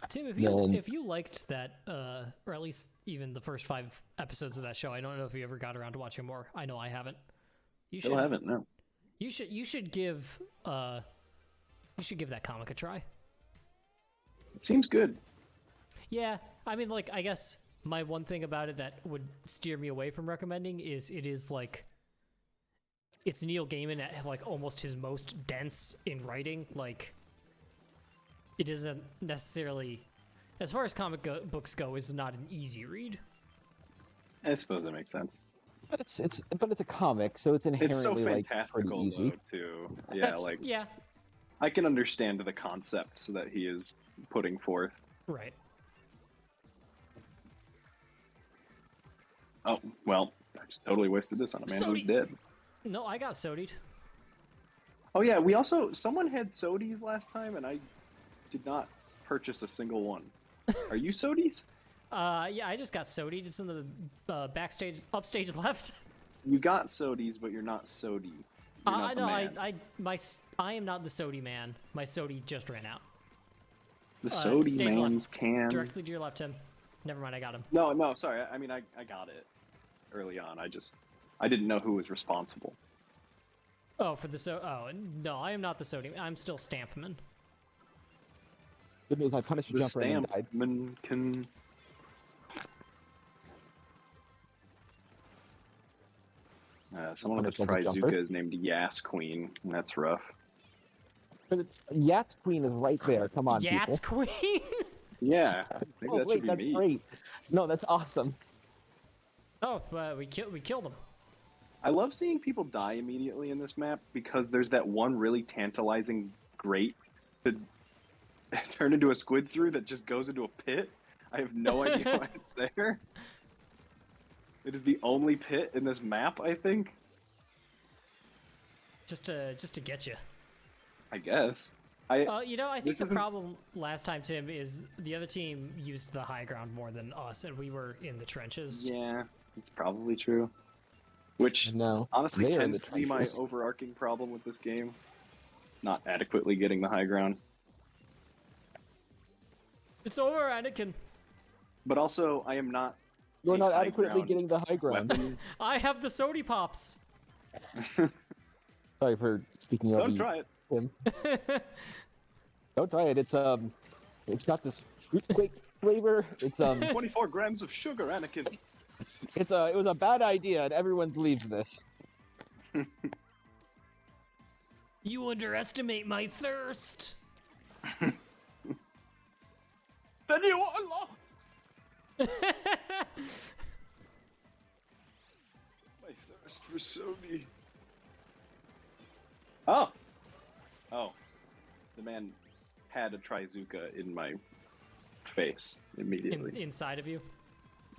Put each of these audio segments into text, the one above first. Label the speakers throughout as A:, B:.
A: Tim,
B: Then
A: if you liked that, or at least even the first 5 episodes of that show, I don't know if you ever got around to watching more. I know I haven't. You
C: Still haven't. No.
A: You should give that comic a try.
C: It seems good.
A: Yeah, I mean, like, I guess my one thing about it that would steer me away from recommending is it is like, it's Neil Gaiman at like almost his most dense in writing. Like, it isn't necessarily, as far as books go, is not an easy read.
C: I suppose that makes sense.
B: but it's a comic, so it's inherently
C: It's so
B: like pretty
C: fantastical
B: easy.
C: though, too. Yeah,
A: Yeah,
C: I can understand the concepts that he is putting forth.
A: right.
C: Oh, well, I just totally wasted this on a man who's
A: Sody.
C: dead.
A: No, I got sodied.
C: Oh yeah, someone had sodies last time, and I did not purchase a single one. Are you sodies?
A: Yeah, I just got sodied. It's in the upstage left.
C: You got sodies, but you're not sody. You're not the
A: No,
C: man.
A: I am not the sody man. My sody just ran out.
C: The sody
A: stage
C: man's
A: left.
C: can.
A: Directly to your left, Tim. Never mind, I got him.
C: No, sorry. I mean, I got it early on. I didn't know who was responsible.
A: Oh, for the Oh, no, I am not the sody. I'm still Stampman.
B: Good news, I punished
C: The
B: a jumper and then died.
C: Stampman can. Someone with
B: Punished as a jumper.
C: Trizuka is named Yats Queen, and that's rough.
B: But Yats Queen is right there. Come on, people.
A: Yats Queen.
C: Yeah, maybe
B: Oh
C: that
B: wait,
C: should be
B: that's
C: me.
B: great. No, that's awesome.
A: Oh, we killed him.
C: I love seeing people die immediately in this map because there's that one really tantalizing grate that turn into a squid through that just goes into a pit. I have no idea why it's there. It is the only pit in this map, I think.
A: Just to get you.
C: I guess.
A: I think
C: This
A: the
C: isn't-
A: problem last time, Tim, is the other team used the high ground more than us, and we were in the trenches.
C: Yeah, it's probably true. Which
B: No,
C: honestly
B: they are in
C: tends
B: the
C: to be my
B: trenches.
C: overarching problem with this game. It's not adequately getting the high ground.
A: It's over, Anakin.
C: But also, I am not.
B: You're
C: a
B: not
C: high
B: adequately
C: ground
B: getting the high ground.
C: weapon.
A: I have the sody pops.
B: Sorry for speaking of
C: Don't try it.
B: him. Don't try it. It's got this fruitquake flavor. It's
C: 24 grams of sugar, Anakin.
B: it was a bad idea, and everyone believes this.
A: You underestimate my thirst.
C: Then you are lost. My thirst for Sony. Oh. The man had a Trizuka in my face immediately.
A: Inside of you.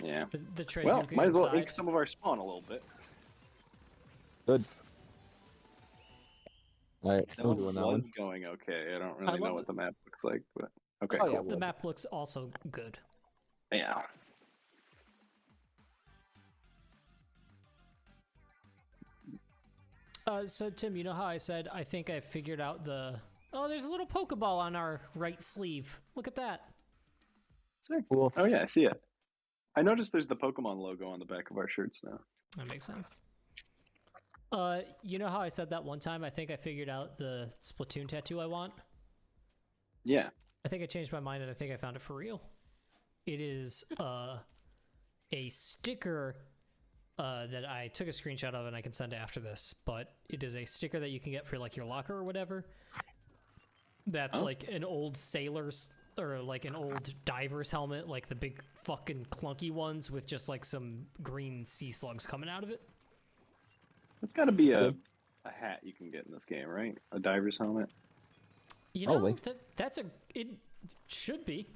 C: Yeah.
A: The Trizuka
C: Well, might as well
A: inside.
C: ink some of our spawn a little bit.
B: Good. All right,
C: That
B: I'm
C: one
B: doing that one.
C: was going okay. I don't really
A: love
C: know
A: it.
C: what the map looks like, but okay,
B: Oh,
C: cool.
B: yeah,
A: The map looks also good.
C: Yeah.
A: So Tim, you know how I said I think I figured out the... Oh, there's a little Pokeball on our right sleeve. Look at that.
C: Sick.
B: Cool.
C: Oh yeah, I see it. I noticed there's the Pokemon logo on the back of our shirts now.
A: That makes sense. You know how I said that one time I think I figured out the Splatoon tattoo I want?
C: Yeah.
A: I think I changed my mind and I think I found it for real. It is a sticker that I took a screenshot of and I can send after this, but it is a sticker that you can get for like your locker or whatever. That's like an old sailor's or like an old diver's helmet, like the big fucking clunky ones with just like some green sea slugs coming out of it.
C: It's got to be a hat you can get in this game, right? A diver's helmet.
A: You know,
B: Probably.
A: it should be.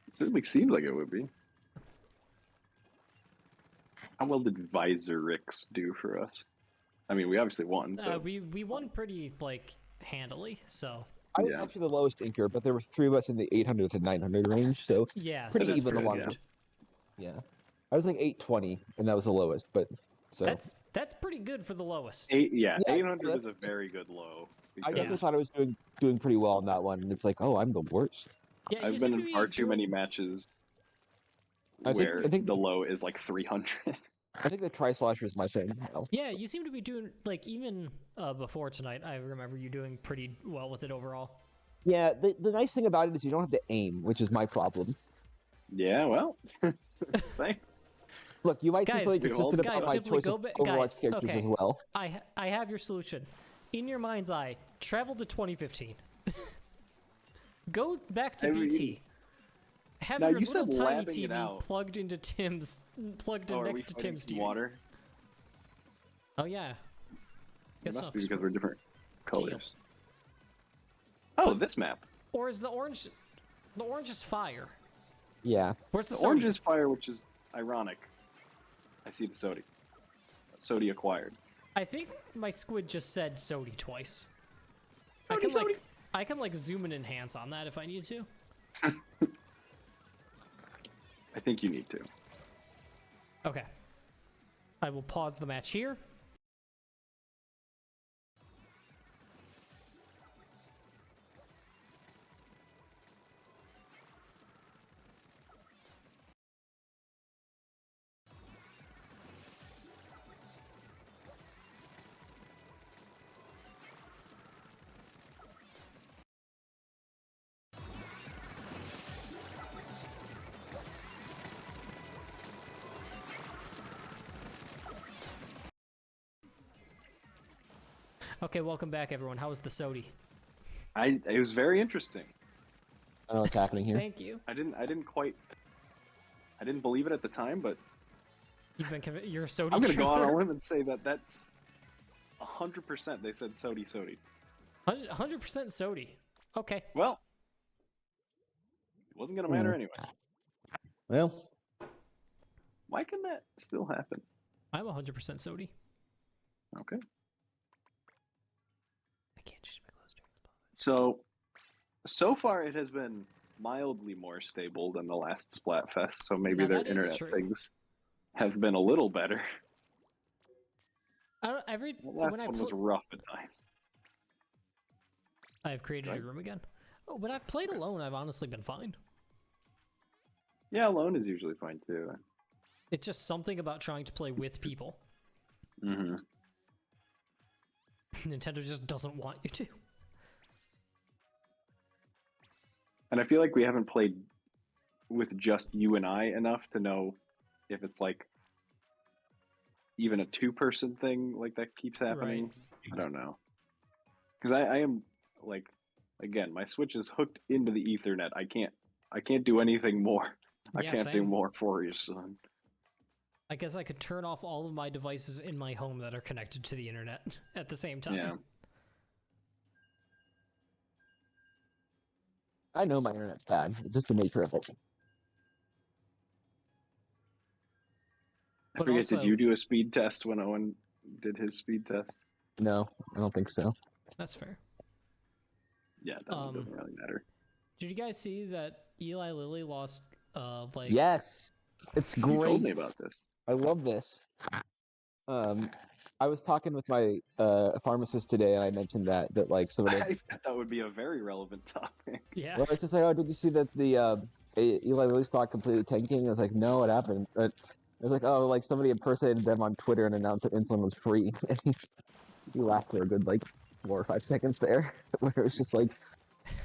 C: It certainly seems like it would be. How well did Visor Rix do for us? I mean, we obviously won, so...
A: We won pretty like handily, so
B: I was
C: Yeah.
B: actually the lowest inker, but there were 3 of us in the 800 to 900 range, so
A: yeah,
B: pretty
A: so that's
B: even
A: pretty
B: along.
A: good.
B: yeah. I was like 820, and that was the lowest, but so
A: That's pretty good for the lowest.
B: Yeah,
C: 800 is
B: that's-
C: a very good low.
B: I
C: because-
B: definitely thought I was doing pretty well on that one, and it's like, oh, I'm the worst.
A: Yeah, you
C: I've
A: seem
C: been
A: to
C: in
A: be
C: far too many
A: doing-
C: matches
B: I
C: where
B: think
C: the low is like 300.
B: I think the Tri-Slasher is my thing now.
A: Yeah, you seem to be doing like even before tonight. I remember you doing pretty well with it overall.
B: Yeah, the nice thing about it is you don't have to aim, which is my problem.
C: Yeah, well, same.
B: Look, you might
A: Guys,
B: just really
C: we've all
B: consistent
C: discussed-
B: about my
A: simply
B: choice
A: go
B: of
A: back.
B: Overwatch
A: Guys,
B: characters
A: okay.
B: as well.
A: I have your solution. In your mind's eye, travel to 2015. Go back to
C: I mean,
A: BT. Have
C: now,
A: your
C: you
A: little
C: said
A: tiny
C: labbing it
A: TV
C: out.
A: plugged into Tim's, plugged
C: Oh,
A: in
C: are we
A: next to
C: fighting
A: Tim's
C: some
A: TV.
C: water?
A: Oh yeah.
C: It
A: Guess
C: must
A: so,
C: be
A: 'cause
C: because we're different
A: teal.
C: colors. Oh, this map.
A: Or is the orange? The orange is fire.
B: Yeah.
A: Where's the,
C: The orange
A: sodium?
C: is fire, which is ironic. I see the Sodi. Sodi acquired.
A: I think my squid just said Sodi twice.
C: Sodi,
A: I can
C: Sodi.
A: I can like zoom and enhance on that if I need to.
C: I think you need to.
A: Okay. I will pause the match here. Okay, welcome back, everyone. How was the Sodi?
C: It was very interesting.
B: I don't know what's happening here.
A: Thank you.
C: I didn't believe it at the time, but
A: You've been you're a Sodi.
C: I'm gonna go on a
A: truther.
C: limb and say that that's 100%. They said Sodi, Sodi.
A: 100% Sodi. Okay.
C: Well, it wasn't gonna matter anyway.
B: Well,
C: Why can that still happen?
A: I'm 100% Sodi.
C: Okay.
A: I can't change my clothes during this
C: So far it has been mildly more stable than the last Splatfest. So maybe
A: Now
C: their
A: that is
C: internet
A: true.
C: things have been a little better.
A: I don't,
C: The
A: when
C: last
A: I
C: one was
A: pl-
C: rough at times.
A: I've created
C: Right.
A: a room again. Oh, when I've played alone, I've honestly been fine.
C: Yeah, alone is usually fine too.
A: It's just something about trying to play with people.
C: Mm-hmm.
A: Nintendo just doesn't want you to.
C: And I feel like we haven't played with just you and I enough to know if it's like even a two-person thing like that keeps happening. I don't know. Because I am like, again, my Switch is hooked into the Ethernet. I can't do anything more. I
A: Yeah,
C: can't do
A: same.
C: more for you, son.
A: I guess I could turn off all of my devices in my home that are connected to the internet at the same time.
C: Yeah.
B: I know my internet's bad. It's just the nature of it.
C: I
A: But
C: forget, did
A: also-
C: you do a speed test when Owen did his speed test?
B: No, I don't think so.
A: That's fair.
C: Yeah, that one doesn't really matter.
A: Did you guys see that Eli Lilly lost like
B: Yes, it's
C: You
B: great.
C: told me about this.
B: I love this. I was talking with my pharmacist today, and I mentioned that like some of the.
C: I bet that would be a very relevant topic.
A: Yeah.
B: Well, I was just like, oh, did you see that the Eli Lilly stock completely tanking? I was like, no, what happened? But I was like, oh, like somebody impersonated them on Twitter and announced that insulin was free. He laughed for a good like 4 or 5 seconds there, where it was just like,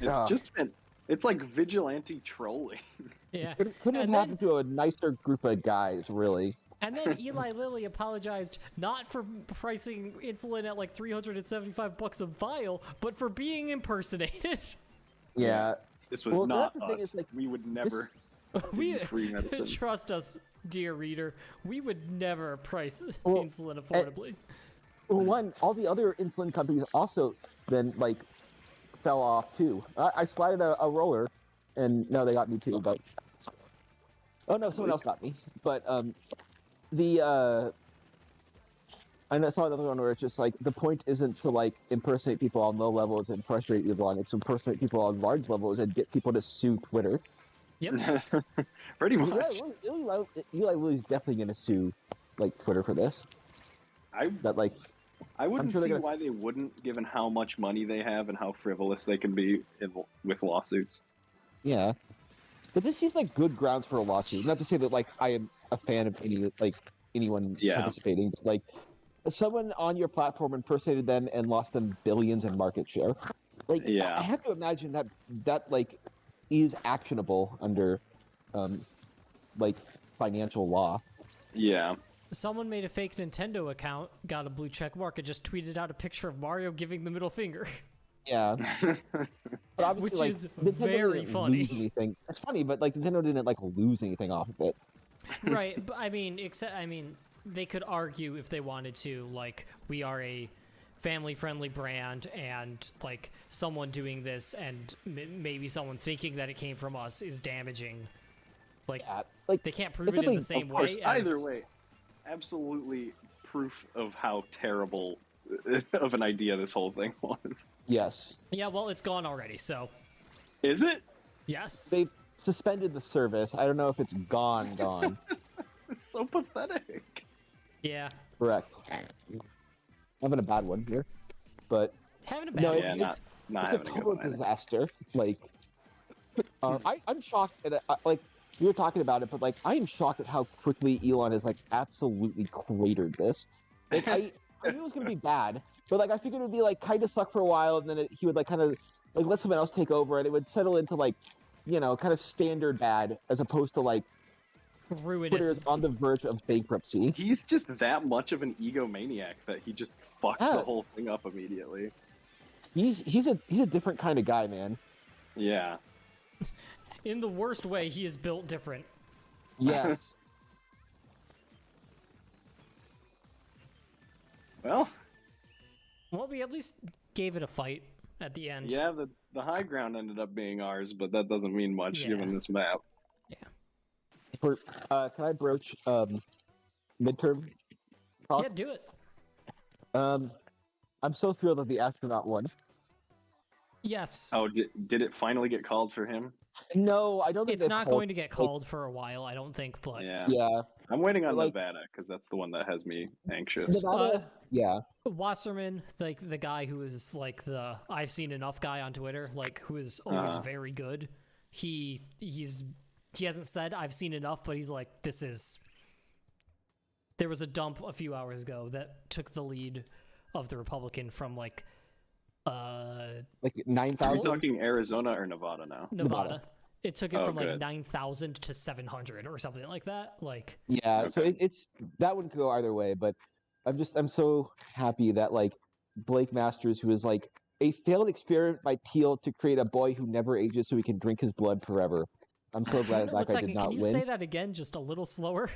C: It's
B: Ah.
C: just been, it's like vigilante trolling.
A: Yeah.
B: couldn't have
A: And
B: happened to a nicer group of guys, really.
A: And then Eli Lilly apologized not for pricing insulin at like $375 a vial, but for being impersonated.
B: Yeah.
C: This was
B: Well,
C: not
B: that's the thing,
C: us.
B: is, like,
C: We would never
A: We
C: give you free medicine.
A: trust us, dear reader. We would never price
B: Well,
A: insulin affordably.
B: Well, one, all the other insulin companies also then like fell off too. I splatted a roller, and no, they got me too. But oh no, someone else got me. But I saw another one where it's just like the point isn't to like impersonate people on low levels and frustrate people on. It's to impersonate people on large levels and get people to sue Twitter.
A: Yep.
C: Pretty
B: Eli
C: much.
B: Lilly's definitely gonna sue like Twitter for this. That like.
C: I wouldn't
B: sure they're
C: see
B: gonna-
C: why they wouldn't, given how much money they have and how frivolous they can be with lawsuits.
B: Yeah. But this seems like good grounds for a lawsuit. Not to say that like I am a fan of anyone
C: Yeah.
B: participating, but like someone on your platform impersonated them and lost them billions in market share. Like
C: Yeah.
B: I have to imagine that like is actionable under like financial law.
C: Yeah.
A: Someone made a fake Nintendo account, got a blue check mark, and just tweeted out a picture of Mario giving the middle finger.
B: Yeah. But obviously,
A: Which
B: like,
A: is
B: Nintendo
A: very
B: didn't
A: funny.
B: lose anything. It's funny, but like Nintendo didn't like lose anything off of it.
A: Right, but I mean, they could argue if they wanted to, like, we are a family-friendly brand, and like someone doing this, and maybe someone thinking that it came from us is damaging. Like,
B: Yeah, like
A: they can't prove
B: it's
A: it in the
B: definitely-
A: same
C: Of course,
A: way. As,
C: either way, absolutely proof of how terrible of an idea this whole thing was.
B: yes,
A: yeah, well, it's gone already, so
C: Is it?
A: yes.
B: they suspended the service. I don't know if it's gone.
C: It's so pathetic.
A: Yeah,
B: Correct. Having a bad one here, but
A: having a bad
B: no,
A: one.
C: Yeah,
B: it's
C: not
B: a
C: having a good
B: total
C: one either.
B: disaster. Like, I'm shocked at like we were talking about it, but like I am shocked at how quickly Elon has like absolutely cratered this. Like I knew it was gonna be bad, but like I figured it would be like kind of suck for a while, and then he would like kind of like let someone else take over, and it would settle into like kind of standard bad, as opposed to like Twitter
A: Ruinous.
B: is on the verge of bankruptcy.
C: He's just that much of an egomaniac that he just fucks
B: Yeah.
C: the whole thing up immediately.
B: He's a different kind of guy, man.
C: Yeah.
A: In the worst way, he is built different.
B: Yes.
C: Well,
A: Well, we at least gave it a fight at the end.
C: yeah, the high ground ended up being ours, but that doesn't mean much
A: Yeah.
C: given this map.
B: Can I broach midterm talk?
A: Yeah, do it.
B: I'm so thrilled that the astronaut won.
A: Yes.
C: Oh, did it finally get called for him?
B: No, I don't think
A: It's
B: they've
A: not
B: called-
A: going to get called for a while, I don't think, but
C: Yeah.
B: Yeah,
C: I'm waiting on
B: Like-
C: Nevada because that's the one that has me anxious.
B: Nevada. Yeah,
A: Wasserman, like the guy who is like the I've seen enough guy on Twitter, like who is always very good. He hasn't said I've seen enough, but he's like, this is. There was a dump a few hours ago that took the lead of the Republican from like
B: like
C: Are we
B: 9,000.
C: talking Arizona or Nevada now?
A: Nevada. It took it
C: Oh,
A: from like
C: good.
A: 9,000 to 700 or something like that. Like,
B: Yeah, so
C: Okay.
B: it's that one could go either way, but I'm so happy that like Blake Masters, who is like a failed experiment by Teal to create a boy who never ages so he can drink his blood forever. I'm so glad that
A: one
B: guy
A: second,
B: did not
A: can you
B: win.
A: say that again just a little slower?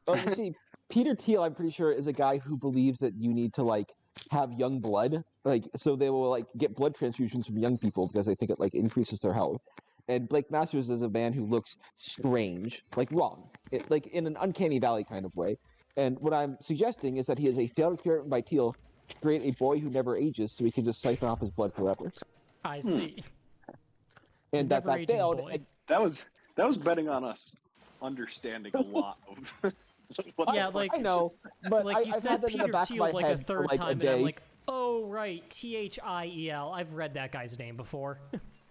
B: Oh, you see, Peter Thiel, I'm pretty sure, is a guy who believes that you need to like have young blood, like so they will like get blood transfusions from young people because they think it like increases their health. And Blake Masters is a man who looks strange, like wrong, like in an uncanny valley kind of way. And what I'm suggesting is that he is a failed experiment by Teal to create a boy who never ages, so he can just siphon off his blood forever.
A: I see.
B: And that
A: Never-aging
B: failed.
A: boy.
B: And
C: That was betting on us understanding a lot of. what
A: Yeah,
C: the fuck
A: like-
B: I know, but
A: Like you
B: I've
A: said
B: had that in the
A: Peter
B: back of
A: Thiel
B: my
A: like a
B: head for,
A: third
B: like, a
A: time, and
B: day.
A: I'm like, oh right, Thiel. I've read that guy's name before.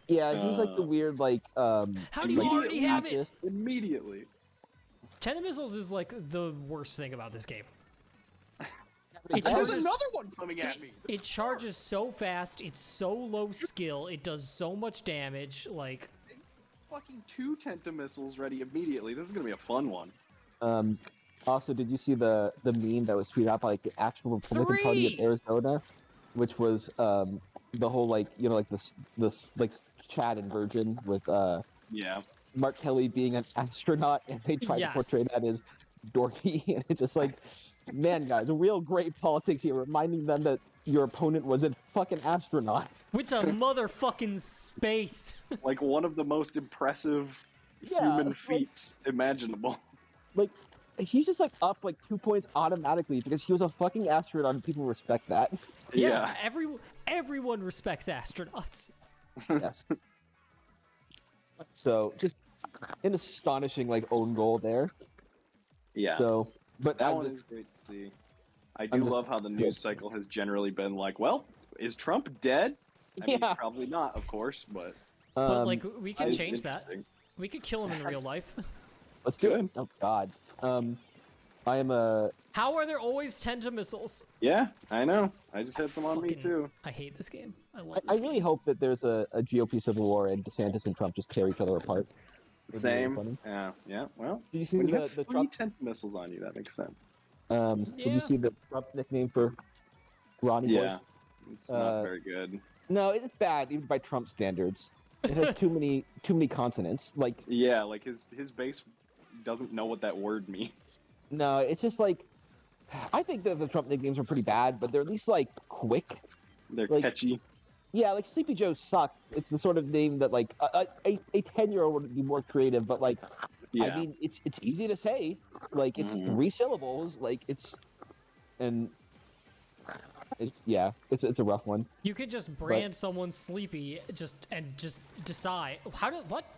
B: Yeah, he's like the weird like
A: How do you already have it?
B: activist.
C: Immediately.
A: Ten of Missiles is like the worst thing about this game.
B: It
C: There's
A: charges-
C: another one coming at me.
A: It charges so fast, it's so low skill, it does so much damage, like
C: Fucking 2 Tentamissiles ready immediately. This is gonna be a fun one.
B: Also, did you see the meme that was tweeted out by like the actual Republican Party of
A: 3!
B: Arizona, which was the whole like like this like Chad inversion with
C: Yeah.
B: Mark Kelly being an astronaut, and they tried to portray
A: Yes.
B: that as dorky, and it's just like, man, guys, real great politics here, reminding them that your opponent was a fucking astronaut.
A: it's a motherfucking space.
C: Like one of the most impressive
B: Yeah,
C: human
B: like-
C: feats imaginable.
B: Like, he's just like up like 2 points automatically because he was a fucking astronaut, and people respect that.
C: Yeah.
A: Everyone respects astronauts.
B: Yes. So just an astonishing like own goal there.
C: Yeah.
B: So, but
C: That
B: I'm
C: one
B: just-
C: is great to see. I
B: I'm
C: do
B: just-
C: love how the news cycle has generally been like, well, is Trump dead? I mean,
B: Yeah.
C: he's probably not, of course, but
A: But like we
C: That
A: can
C: is
A: change that.
C: interesting.
A: We could kill him in real life.
B: Let's do it.
C: Good.
B: Oh God. I am a.
A: How are there always tentamissiles?
C: Yeah, I know. I just had some on me
A: Fucking-
C: too.
A: I hate this game. I love
B: I
A: this
B: really
A: game.
B: hope that there's a GOP civil war and DeSantis and Trump just tear each other apart. It'd be really
C: Same.
B: funny.
C: Yeah. Well,
B: Did you see
C: when you
B: the
C: have three
B: Trump?
C: tentamissiles on you, that makes sense.
B: Did you
A: Yeah.
B: see the Trump nickname for Ronnie Boy?
C: Yeah, it's not very good.
B: No, it's bad even by Trump standards. It has too many consonants. Like,
C: Yeah, like his base doesn't know what that word means.
B: no, it's just like I think that the Trump nicknames are pretty bad, but they're at least like quick.
C: They're
B: Like-
C: catchy.
B: Yeah, like Sleepy Joe sucks. It's the sort of name that like a 10-year-old would be more creative, but like
C: Yeah.
B: I mean, it's easy to say. Like it's
C: Mhm.
B: 3 syllables. Like it's it's a rough one.
A: You could just brand someone sleepy, just decide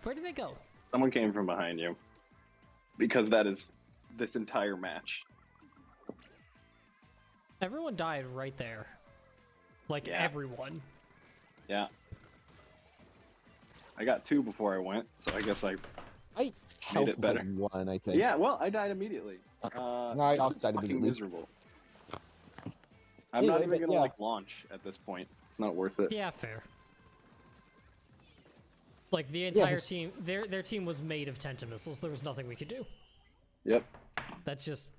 A: where did they go?
C: Someone came from behind you. Because that is this entire match.
A: Everyone died right there. Like
C: Yeah.
A: everyone.
C: Yeah. I got 2 before I went, so I guess I.
B: I helped
C: it better.
B: with one, I think.
C: Yeah, well, I died immediately.
B: No, I
C: this
B: also
C: is
B: died
C: fucking
B: immediately.
C: miserable. I'm
B: Yeah,
C: not even
B: but
C: gonna
B: yeah.
C: like launch at this point. It's not worth it.
A: Yeah, fair. Like the entire team, their team was made of tentamissiles. There was nothing we could do.
C: Yep.
A: That's just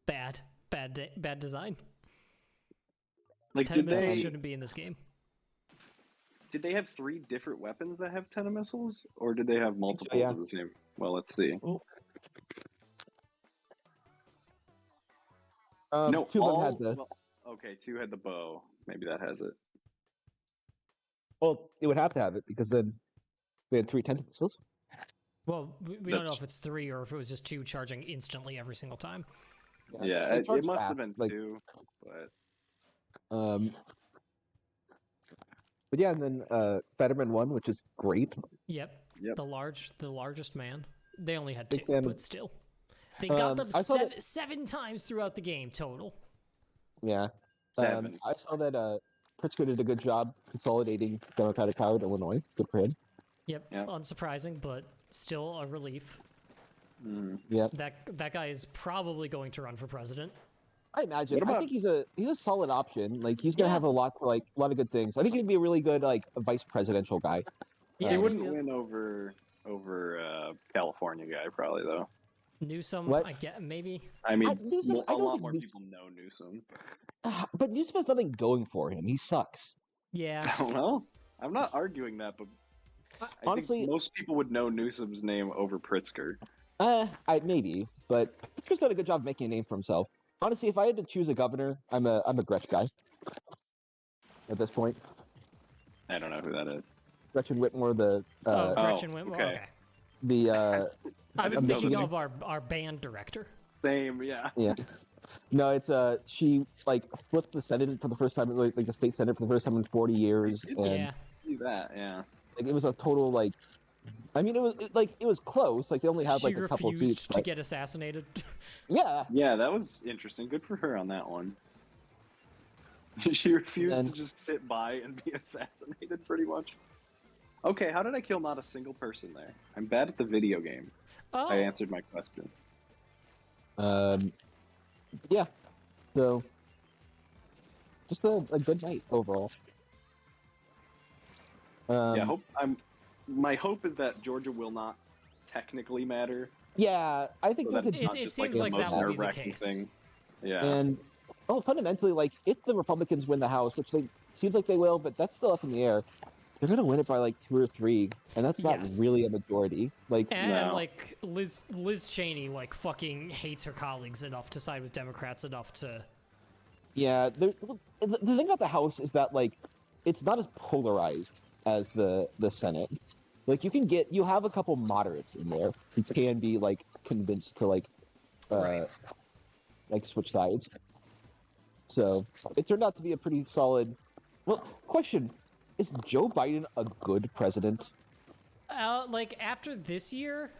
A: bad design.
C: Like, did
A: Tentamissiles
C: they
A: shouldn't be in this game.
C: have 3 different weapons that have tentamissiles, or did they have multiples
B: yeah.
C: of the same? Well, let's see. No,
B: 2 of
C: all.
B: them had the.
C: Well, okay, 2 had the bow. Maybe that has it.
B: Well, it would have to have it because then they had 3 tentacles.
A: Well, we don't know
C: That's-
A: if it's 3 or if it was just 2 charging instantly every single time.
C: Yeah,
B: they
C: it
B: charge
C: must
B: fast,
C: have been
B: like,
C: 2, but
B: But yeah, and then Fetterman won, which is great.
A: Yep.
C: Yep.
A: The largest man. They only had
B: Big
A: 2,
B: fan.
A: but still. They got them
B: I saw that-
A: 7 times throughout the game total.
B: Yeah.
C: 7.
B: I saw that Pritzker did a good job consolidating Democratic power in Illinois. Good for him.
A: Yep.
C: Yep.
A: Unsurprising, but still a relief.
C: Mm.
B: Yep.
A: That guy is probably going to run for president.
B: I imagine.
C: What
B: I
C: about-
B: think he's a solid option. Like he's gonna
A: Yeah.
B: have a lot of good things. I think he'd be a really good like a vice presidential guy.
A: Yeah,
C: He
B: Um,
C: wouldn't
A: maybe
C: win over California guy probably though.
A: Newsom,
B: What?
A: I get maybe.
C: I mean,
B: Newsom- I
C: a
B: don't
C: lot
B: think
C: more
B: Newsom-
C: people know Newsom.
B: But Newsom has nothing going for him. He sucks.
A: Yeah.
C: Well, I'm not arguing that, but I
B: Honestly-
C: think most people would know Newsom's name over Pritzker.
B: Maybe, but Pritzker's done a good job making a name for himself. Honestly, if I had to choose a governor, I'm a Gretsch guy. At this point,
C: I don't know who that is.
B: Gretchen Whitmore,
A: Gretchen Whitmore.
C: okay.
A: Okay.
B: the
A: I was
B: I'm
A: thinking
B: Michigan.
A: of our band director.
C: Same, yeah.
B: yeah. No, it's she like flipped the Senate for the first time, like the state Senate for the first time in 40 years, and
A: Yeah.
C: See that, yeah.
B: like, it was a total like. I mean, it was close. Like they only had
A: She
B: like a couple of
A: refused
B: seats.
A: to
B: But,
A: get assassinated.
B: yeah,
C: Yeah, that was interesting. Good for her on that one. She refused
B: And-
C: to just sit by and be assassinated, pretty much. Okay, how did I kill not a single person there? I'm bad at the video game.
A: Oh,
C: I answered my question.
B: yeah. So, just a good night overall.
C: Yeah, my hope is that Georgia will not technically matter.
B: Yeah, I think
C: So that
B: there's
C: it's
B: a
C: not
A: It
C: just
A: seems
C: the
A: like that
C: most
A: would be the
C: nerve-wracking
A: case.
C: thing. Yeah.
B: and fundamentally, like if the Republicans win the House, which they seems like they will, but that's still up in the air. They're gonna win it by like 2 or 3, and that's not
A: Yes.
B: really a majority. Like,
A: and
C: No.
A: like Liz Cheney like fucking hates her colleagues enough to side with Democrats enough to.
B: yeah, the thing about the House is that like it's not as polarized as the Senate. Like you have a couple moderates in there who can be like convinced to like
A: Right.
B: like switch sides. So it turned out to be a pretty solid. Well, question: is Joe Biden a good president?
A: Like after this year,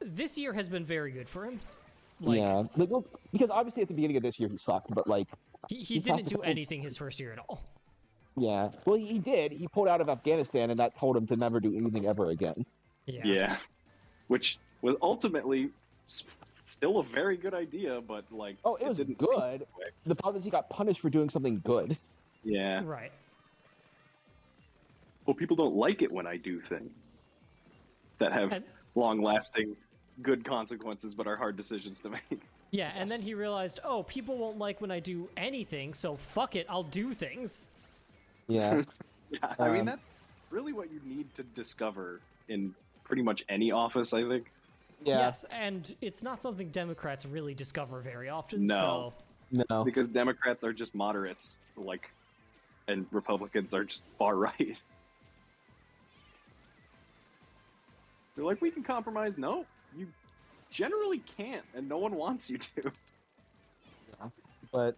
A: this year has been very good for him. Like
B: Yeah, like, well, because obviously at the beginning of this year he sucked, but like
A: he
B: he's
A: didn't
B: not
A: do
B: the-
A: anything his first year at all.
B: Yeah. Well, he did. He pulled out of Afghanistan, and that told him to never do anything ever again.
C: Yeah. Which was ultimately still a very good idea, but like
B: Oh, it was
C: didn't
B: good.
C: seem that way.
B: The problem is he got punished for doing something good.
C: Yeah.
A: Right.
C: Well, people don't like it when I do things that have
A: And
C: long-lasting good consequences, but are hard decisions to make.
A: yeah, and then he realized, oh, people won't like when I do anything, so fuck it, I'll do things.
B: Yeah.
C: Yeah, I mean
B: Um,
C: that's really what you need to discover in pretty much any office, I think.
B: Yeah.
A: Yes, and it's not something Democrats really discover very often.
C: No.
A: So
B: No.
C: Because Democrats are just moderates, like, and Republicans are just far right. They're like, we can compromise. No, you generally can't, and no one wants you to.
B: But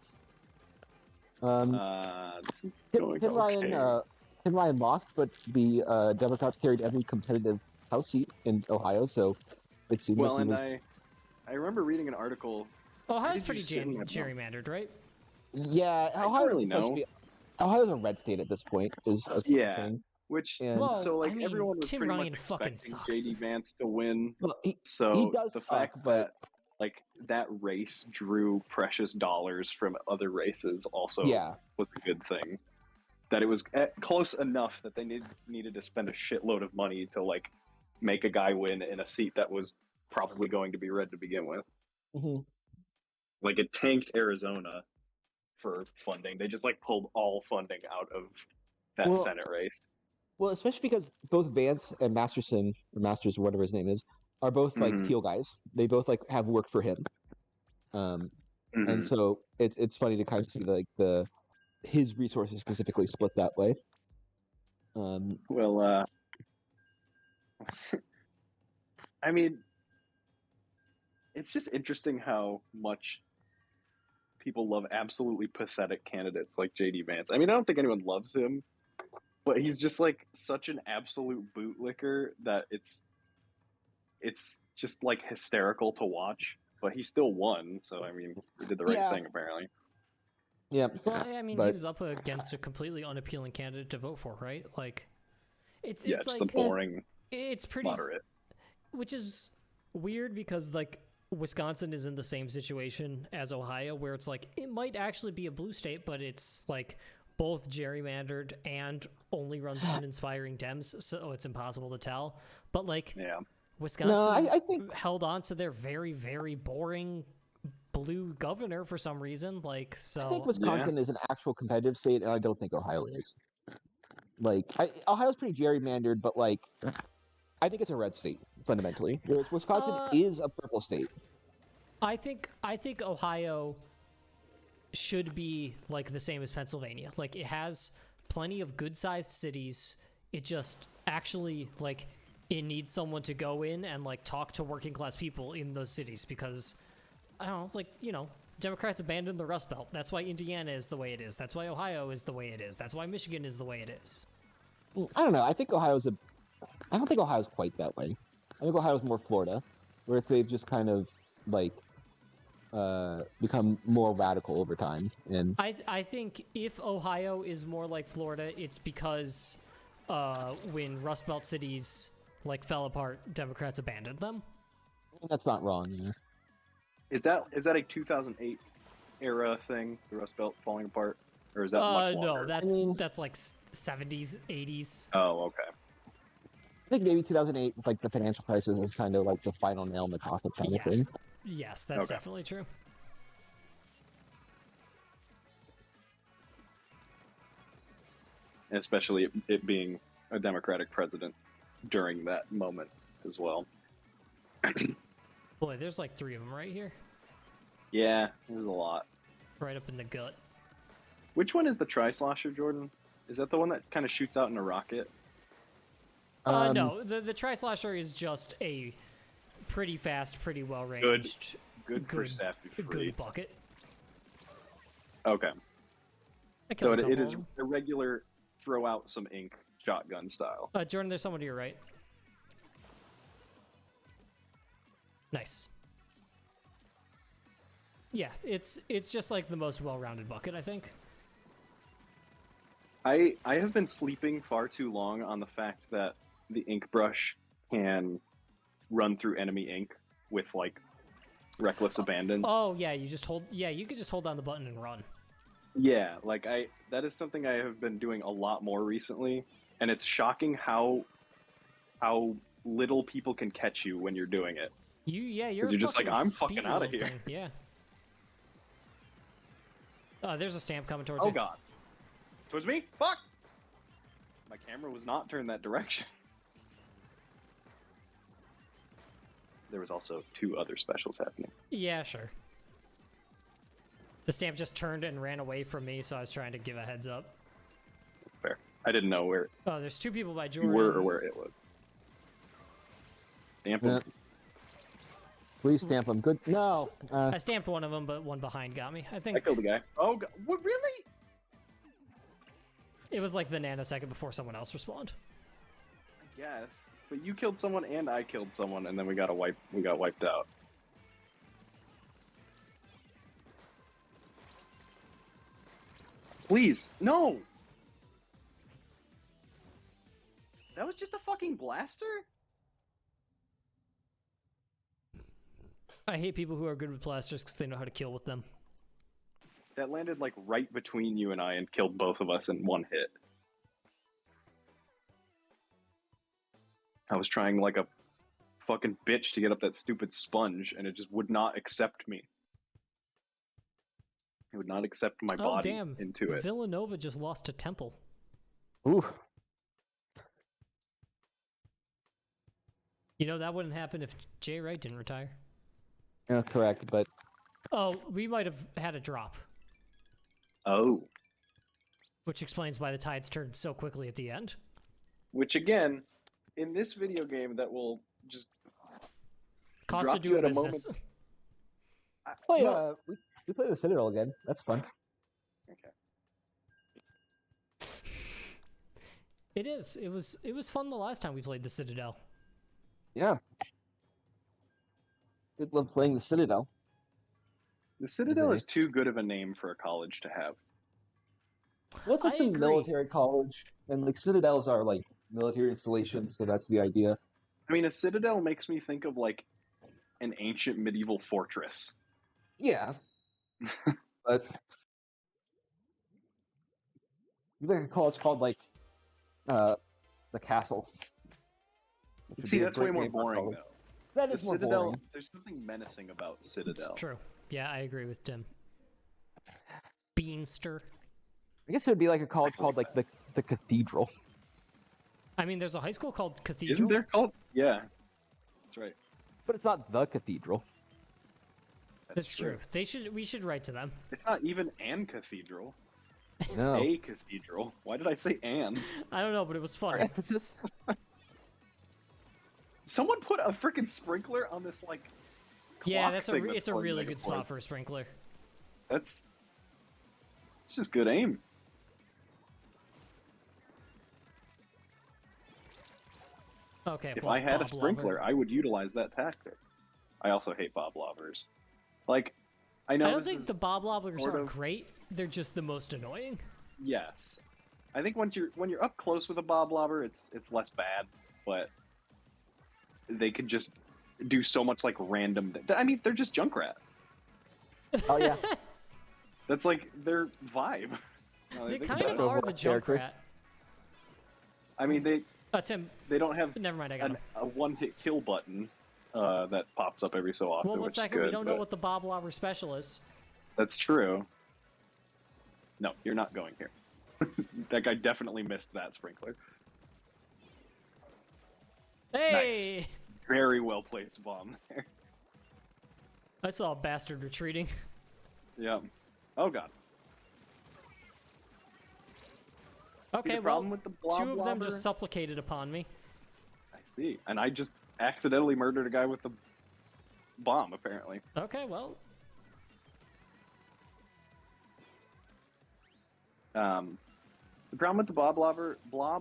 C: This is
B: Tim,
C: going
B: Tim
C: okay.
B: Ryan, Tim Ryan lost, but the Democrats carried every competitive House seat in Ohio, so it seemed
C: Well,
B: like he
C: and
B: was.
C: I remember reading an article.
A: Ohio's
C: did you
A: pretty
C: sit in that
A: gerrymandered, right?
B: Yeah,
C: I don't
B: Ohio's
C: really know.
B: essentially Ohio's a red state at this point. Is a
C: Yeah.
B: thing.
C: Which
B: And
A: Well,
C: so like
A: I mean,
C: everyone was
A: Tim
C: pretty
A: Ryan
C: much
A: fucking
C: expecting
A: sucks.
C: JD Vance to win.
B: well, he
C: So
B: does
C: the
B: suck,
C: fact
B: but
C: that like that race drew precious dollars from other races also
B: yeah,
C: was a good thing. That it was close enough that they needed to spend a shitload of money to like make a guy win in a seat that was probably going to be red to begin with.
B: hmm
C: Like it tanked Arizona for funding. They just like pulled all funding out of that
B: well,
C: Senate race.
B: well, especially because both Vance and Masterson or Masters or whatever his name is are both like
C: Mm-hmm.
B: Teal guys. They both like have worked for him. And
C: Mm-hmm.
B: so it's funny to kind of see like his resources specifically split that way.
C: Well, I mean, it's just interesting how much people love absolutely pathetic candidates like JD Vance. I mean, I don't think anyone loves him, but he's just like such an absolute bootlicker that it's just like hysterical to watch. But he still won, so I mean, he did the right
B: Yeah,
C: thing apparently.
B: yeah,
A: Well, I mean, he
B: but
A: was up against a completely unappealing candidate to vote for, right? Like,
C: Yeah,
A: it's
C: just a
A: like
C: boring
A: it's pretty,
C: moderate.
A: which is weird because like Wisconsin is in the same situation as Ohio, where it's like it might actually be a blue state, but it's like both gerrymandered and only runs uninspiring Dems, so it's impossible to tell. But like
C: Yeah.
A: Wisconsin
B: I think
A: held on to their very, very boring blue governor for some reason. Like,
B: I think
A: so
B: Wisconsin is an actual competitive state, and I don't think Ohio is. Like, Ohio's pretty gerrymandered, but like, I think it's a red state fundamentally. Whereas Wisconsin is a purple state.
A: I think Ohio should be like the same as Pennsylvania. Like it has plenty of good-sized cities. It just actually like it needs someone to go in and like talk to working class people in those cities because I don't know, like, you know, Democrats abandoned the Rust Belt. That's why Indiana is the way it is. That's why Ohio is the way it is. That's why Michigan is the way it is.
B: I don't know. I don't think Ohio's quite that way. I think Ohio's more Florida, where they've just kind of like become more radical over time. And
A: I think if Ohio is more like Florida, it's because when Rust Belt cities like fell apart, Democrats abandoned them.
B: that's not wrong. Yeah.
C: Is that a 2008 era thing, the Rust Belt falling apart, or is that much longer?
A: No, that's like 70s, 80s.
C: Oh, okay.
B: I think maybe 2008, with like the financial crisis, is kind of like the final nail in the coffin kind of thing.
A: Yes, that's
C: Okay.
A: definitely true.
C: And especially it being a Democratic president during that moment as well.
A: Boy, there's like 3 of them right here,
C: Yeah, there's a lot.
A: right up in the gut.
C: Which one is the Tri-Slosher, Jordan? Is that the one that kind of shoots out in a rocket?
A: No, the Tri-Slasher is just a pretty fast, pretty well ranged,
C: Good for Sappy Free.
A: good bucket.
C: Okay.
A: I
C: So
A: killed a
C: it
A: couple
C: is
A: of 'em.
C: a regular throw out some ink shotgun style.
A: Jordan, there's someone to your right. Nice. Yeah, it's just like the most well-rounded bucket, I think.
C: I have been sleeping far too long on the fact that the ink brush can run through enemy ink with like reckless abandon.
A: Oh yeah, you just hold. Yeah, you could just hold down the button and run.
C: Yeah, like that is something I have been doing a lot more recently, and it's shocking how little people can catch you when you're doing it.
A: You're
C: You're just like,
A: fucking
C: I'm fucking
A: speedy
C: outta
A: little
C: here.
A: thing, yeah. There's a stamp coming towards
C: Oh
A: you.
C: god. Towards me? Fuck! My camera was not turned that direction. There was also 2 other specials happening.
A: Yeah, sure. The stamp just turned and ran away from me, so I was trying to give a heads up.
C: Fair. I didn't know where
A: Oh, there's 2 people by
C: you
A: Jordan.
C: were or where it was. Stamp
B: Yeah.
C: him.
B: Please stamp them. Good. No.
A: I stamped one of them, but one behind got me. I think
C: I killed the guy. Oh god. What, really?
A: it was like the nanosecond before someone else respawned.
C: I guess. But you killed someone and I killed someone, and then we got wiped out. Please, no! That was just a fucking blaster?
A: I hate people who are good with blasters because they know how to kill with them.
C: That landed like right between you and I and killed both of us in one hit. I was trying like a fucking bitch to get up that stupid sponge, and it just would not accept me. It would not accept my
A: Oh
C: body
A: damn!
C: into it.
A: Villanova just lost to Temple.
B: Ooh.
A: You know that wouldn't happen if Jay Wright didn't retire.
B: Yeah, correct. But
A: Oh, we might have had a drop,
C: Oh.
A: which explains why the tides turned so quickly at the end.
C: Which again, in this video game that will just
A: Cost
C: drop
A: of
C: you
A: doing
C: at a
A: business.
B: play.
C: no.
B: We play the Citadel again. That's fun.
C: Okay.
A: It is. It was fun the last time we played the Citadel.
B: Yeah. Did love playing the Citadel.
C: The Citadel is too good of a name for a college to have.
B: Well, it's like
A: I
B: some
A: agree.
B: military college, and like Citadels are like military installations, so that's the idea.
C: I mean, a citadel makes me think of like an ancient medieval fortress.
B: Yeah. But like a college called like the Castle. Which would
C: See,
B: be a
C: that's
B: great
C: way more
B: name for a
C: boring
B: college.
C: though.
B: That
C: The
B: is more
C: Citadel,
B: boring.
C: there's something menacing about Citadel.
A: It's true. Yeah, I agree with Tim. Beanster.
B: I guess it would be like a college called like the Cathedral.
A: I mean, there's a high school called Cathedral.
C: Isn't there called? Yeah, that's right.
B: But it's not the Cathedral.
A: That's true. We should write to them.
C: It's not even an cathedral.
B: No.
C: A cathedral. Why did I say an?
A: I don't know, but it was funny.
B: It's just
C: Someone put a freaking sprinkler on this like.
A: Yeah,
C: clock
A: it's
C: thing
A: a
C: on
A: really
C: Megaport.
A: good spot for a sprinkler.
C: It's just good aim.
A: Okay.
C: If
A: well,
C: I had a
A: Bob
C: sprinkler,
A: Lover.
C: I would utilize that tactic. I also hate Bob Lobbers. Like, I know
A: I don't
C: this
A: think
C: is
A: the Bob Lobbers
C: sort
A: are
C: of-
A: great. They're just the most annoying.
C: yes. I think when you're up close with a Bob Lobber, it's less bad, but they could just do so much like random. I mean, they're just Junkrat.
B: oh yeah.
C: That's like their vibe. Now that I
A: They
C: think
A: kind
C: about
A: of
C: it.
A: are the
B: Character.
A: Junkrat.
C: I mean,
A: Tim,
C: they don't have
A: never mind. I got him.
C: a one-hit kill button that pops up every so often.
A: Well, one
C: which is
A: second.
C: good,
A: We don't know
C: but
A: what the Bob Lobber special is.
C: That's true. No, you're not going here. That guy definitely missed that sprinkler.
A: Hey!
C: Very well placed bomb there.
A: I saw a bastard retreating.
C: Yeah. Oh god.
A: Okay,
C: the
A: well,
C: problem with the blob
A: two of them
C: lobber-
A: just supplicated upon me.
C: I see. And I just accidentally murdered a guy with the bomb, apparently.
A: Okay, well,
C: The problem with the blob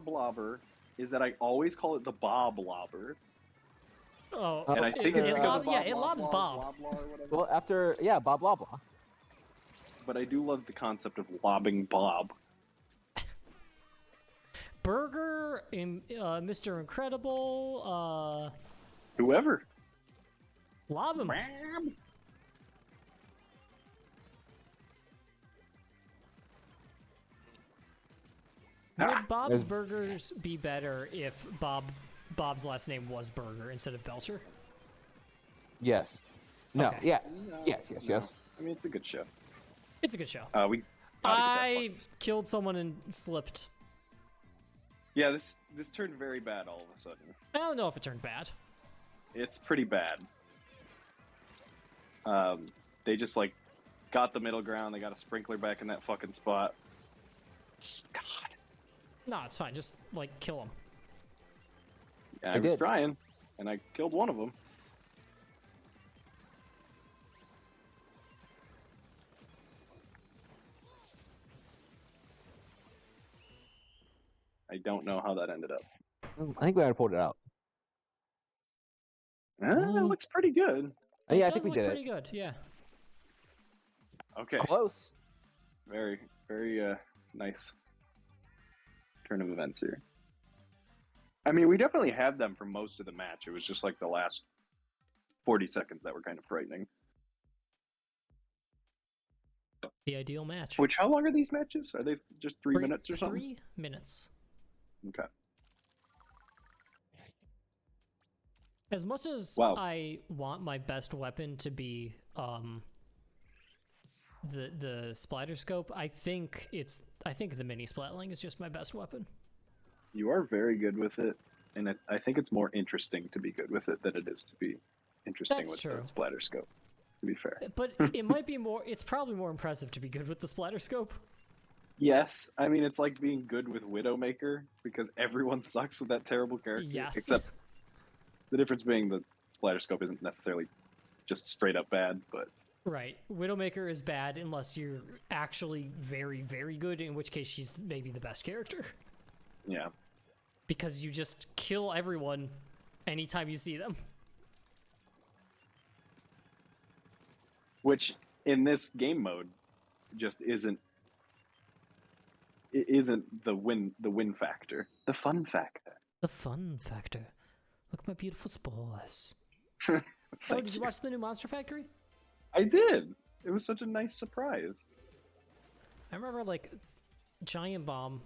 C: lobber is that I always call it the Bob lobber.
A: oh,
C: And I think it's
B: it
C: because
A: lob-
C: of Bob
A: yeah, it lobs
C: Loblaw's
A: Bob.
C: Loblaw or whatever.
B: Well, after Bob Loblaw.
C: But I do love the concept of lobbing Bob.
A: Burger, Mr. Incredible,
C: Whoever.
A: lob him. Would Bob's Burgers be better if Bob's last name was Burger instead of Belcher?
B: Yes. No.
A: Okay.
B: Yes.
C: No,
B: Yes.
C: no.
B: Yes.
C: I mean, it's a good show.
A: It's a good show.
C: We.
A: I killed someone and slipped.
C: Yeah, this turned very bad all of a sudden.
A: I don't know if it turned bad.
C: It's pretty bad. They just like got the middle ground. They got a sprinkler back in that fucking spot. God.
A: No, it's fine. Just like kill him.
C: Yeah,
B: I
C: I was
B: did.
C: trying, and I killed one of them. I don't know how that ended up.
B: I think we had to pulled it out.
C: It looks pretty good.
B: Yeah, I
A: It
B: think we
A: does look
B: did
A: pretty
B: it.
A: good. Yeah.
C: Okay,
B: Close.
C: very, very nice turn of events here. I mean, we definitely had them for most of the match. It was just like the last 40 seconds that were kind of frightening.
A: The ideal match.
C: Which, how long are these matches? Are they just 3 minutes or something?
A: 3 minutes.
C: Okay.
A: As much as
C: Wow.
A: I want my best weapon to be the splatter scope, I think the mini splatling is just my best weapon.
C: You are very good with it, and I think it's more interesting to be good with it than it is to be interesting
A: That's
C: with
A: true.
C: the splatter scope, to be fair.
A: But it might be more. It's probably more impressive to be good with the splatter scope.
C: Yes, I mean, it's like being good with Widowmaker, because everyone sucks with that terrible character.
A: Yes.
C: Except the difference being the splatter scope isn't necessarily just straight up bad, but
A: Right. Widowmaker is bad unless you're actually very, very good, in which case she's maybe the best character.
C: yeah.
A: Because you just kill everyone anytime you see them.
C: Which, in this game mode, just isn't... It isn't the win factor. The fun factor.
A: The fun factor. Look at my beautiful spores.
C: Thank
A: Oh, did you watch the new Monster Factory?
C: I did. It was such a nice surprise.
A: I remember, like, Giant Bomb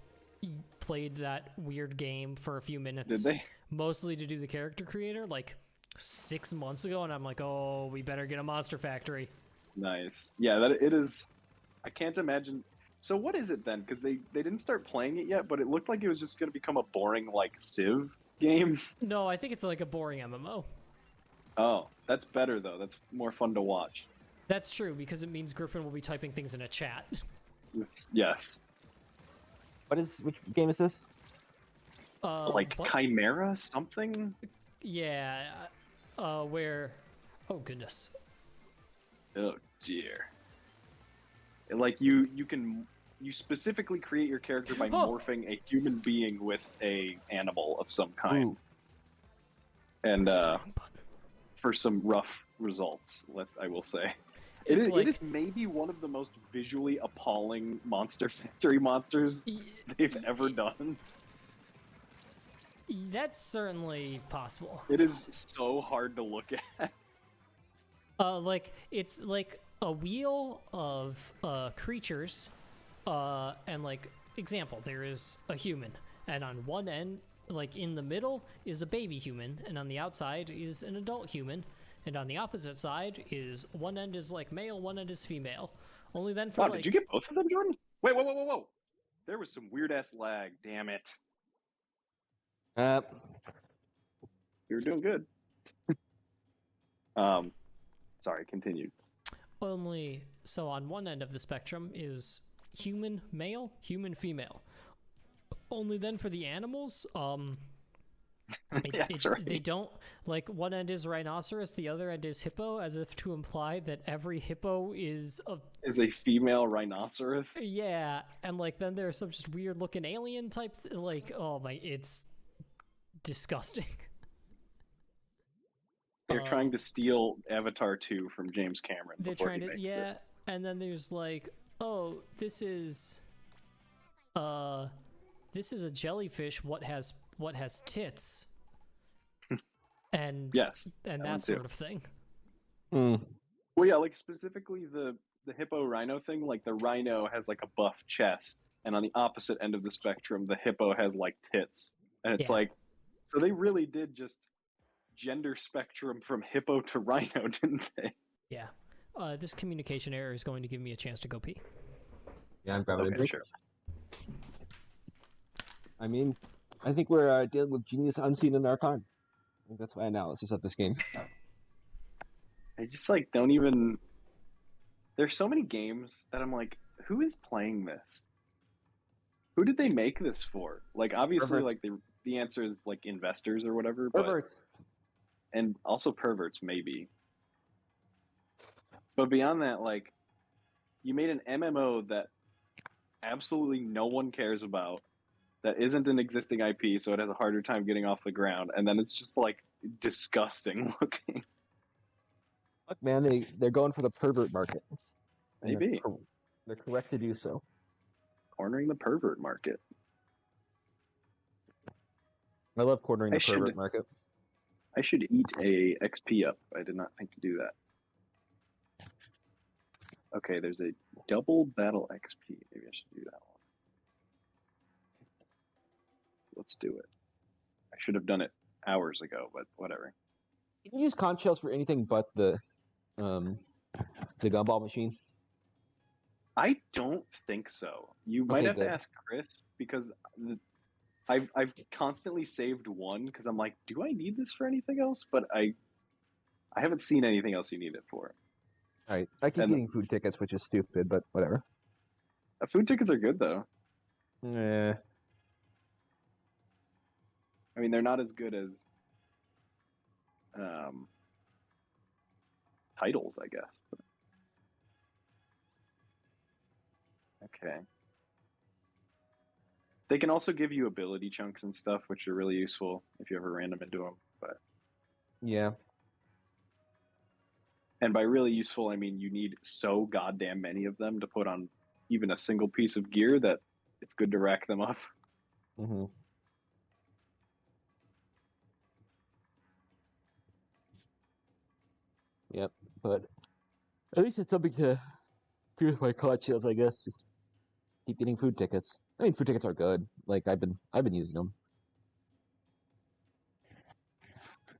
A: played that weird game for a few minutes.
C: Did they?
A: Mostly to do the character creator, like, 6 months ago, and I'm like, oh, we better get a Monster Factory.
C: Nice. Yeah, that it is. I can't imagine. So what is it then? Because they didn't start playing it yet, but it looked like it was just going to become a boring like Civ game.
A: No, I think it's like a boring MMO.
C: Oh, that's better though. That's more fun to watch.
A: That's true, because it means Griffin will be typing things in a chat.
C: Yes.
B: Which game is this?
C: Like
A: what?
C: Chimera something?
A: Yeah, where... Oh, goodness.
C: Oh dear. Like you specifically create your character by
A: Oh!
C: morphing a human being with a animal of some kind.
B: Ooh.
C: And
A: Press the wrong button.
C: for some rough results, I will say. It
A: It's
C: is,
A: like-
C: it is maybe one of the most visually appalling Monster Factory monsters they've ever done.
A: That's certainly possible.
C: It is so hard to look at.
A: Like, it's like a wheel of creatures, and like, example, there is a human, and on one end, like in the middle, is a baby human, and on the outside is an adult human, and on the opposite side is one end is like male, one end is female. Only then for
C: Wow,
A: like...
C: did you get both of them, Jordan? Wait, whoa. There was some weird ass lag, damn it. You were doing good. Sorry, continue.
A: Only, so on one end of the spectrum is human male, human female. Only then for the animals,
C: That's right.
A: they don't, like, one end is rhinoceros, the other end is hippo, as if to imply that every hippo is a...
C: Is a female rhinoceros?
A: Yeah, and like then there's some just weird looking alien type, like, oh my, it's disgusting.
C: They're trying to steal Avatar 2 from James Cameron.
A: They're
C: before
A: trying
C: he
A: to,
C: makes
A: yeah,
C: it.
A: and then there's like, oh, this is, this is a jellyfish. What has tits? And
C: Yes,
A: and
C: that one
A: that
C: too.
A: sort of thing.
B: Hmm.
C: Well, yeah, like specifically the hippo rhino thing. Like the rhino has like a buff chest, and on the opposite end of the spectrum, the hippo has like tits, and it's
A: Yeah.
C: like, so they really did just gender spectrum from hippo to rhino, didn't they?
A: Yeah. This communication error is going to give me a chance to go pee.
B: Yeah, I'm grabbing a
C: Okay,
B: drink.
C: sure.
B: I mean, I think we're dealing with genius unseen in our time. I think that's my analysis of this game.
C: I just like don't even. There's so many games that I'm like, who is playing this? Who did they make this for? Like, obviously,
B: Perverts.
C: like the answer is like investors or whatever, but
B: Perverts.
C: and also perverts maybe. But beyond that, like, you made an MMO that absolutely no one cares about, that isn't an existing IP, so it has a harder time getting off the ground, and then it's just like disgusting looking.
B: Look, man, they're going for the pervert market. And
C: Maybe
B: they're correct to do so.
C: cornering the pervert market.
B: I love cornering
C: I
B: the pervert market.
C: I should eat a XP up. I did not think to do that. Okay, there's a double battle XP. Maybe I should do that one. Let's do it. I should have done it hours ago, but whatever.
B: You can use conch shells for anything but the gumball machine.
C: I don't think so. You might
B: Okay,
C: have
B: good.
C: to ask Chris because I've constantly saved one because I'm like, do I need this for anything else? But I haven't seen anything else you need it for.
B: All right, I keep
C: And-
B: getting food tickets, which is stupid, but whatever.
C: Food tickets are good though.
B: Eh,
C: I mean, they're not as good as titles, I guess. But... Okay. They can also give you ability chunks and stuff, which are really useful if you ever random into them. But
B: yeah.
C: and by really useful, I mean you need so goddamn many of them to put on even a single piece of gear that it's good to rack them up.
B: Mm-hmm. Yep, but at least it's something to do with my conch shells, I guess. Just keep getting food tickets. I mean, food tickets are good. Like I've been using them.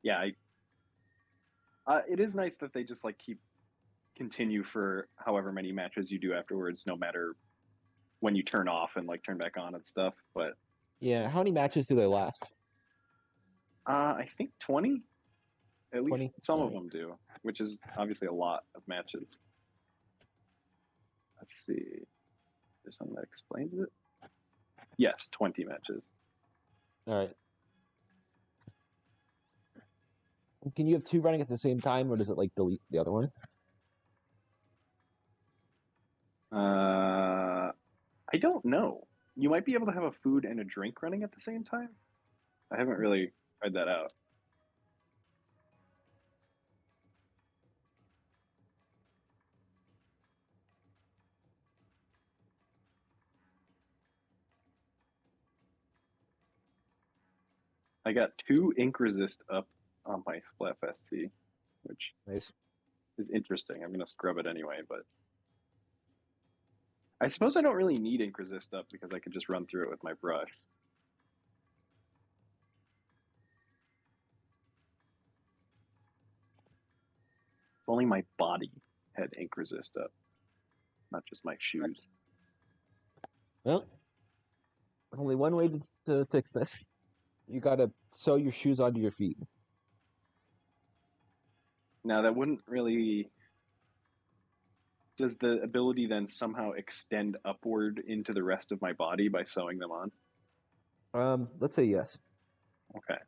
C: Yeah, it is nice that they just like continue for however many matches you do afterwards, no matter when you turn off and like turn back on and stuff. But
B: Yeah, how many matches do they last?
C: I think 20. At least
B: 20?
C: some of
B: Alright.
C: them do, which is obviously a lot of matches. Let's see. There's something that explains it. Yes, 20 matches.
B: All right. Can you have two running at the same time, or does it like delete the other one?
C: I don't know. You might be able to have a food and a drink running at the same time. I haven't really tried that out. I got 2 ink resist up on my Splatfest T, which
B: Nice.
C: is interesting. I'm gonna scrub it anyway, but I suppose I don't really need ink resist up because I could just run through it with my brush. If only my body had ink resist up, not just my shoes.
B: Well, only one way to fix this. You gotta sew your shoes onto your feet.
C: Now that wouldn't really. Does the ability then somehow extend upward into the rest of my body by sewing them on?
B: Let's say yes.
C: Okay.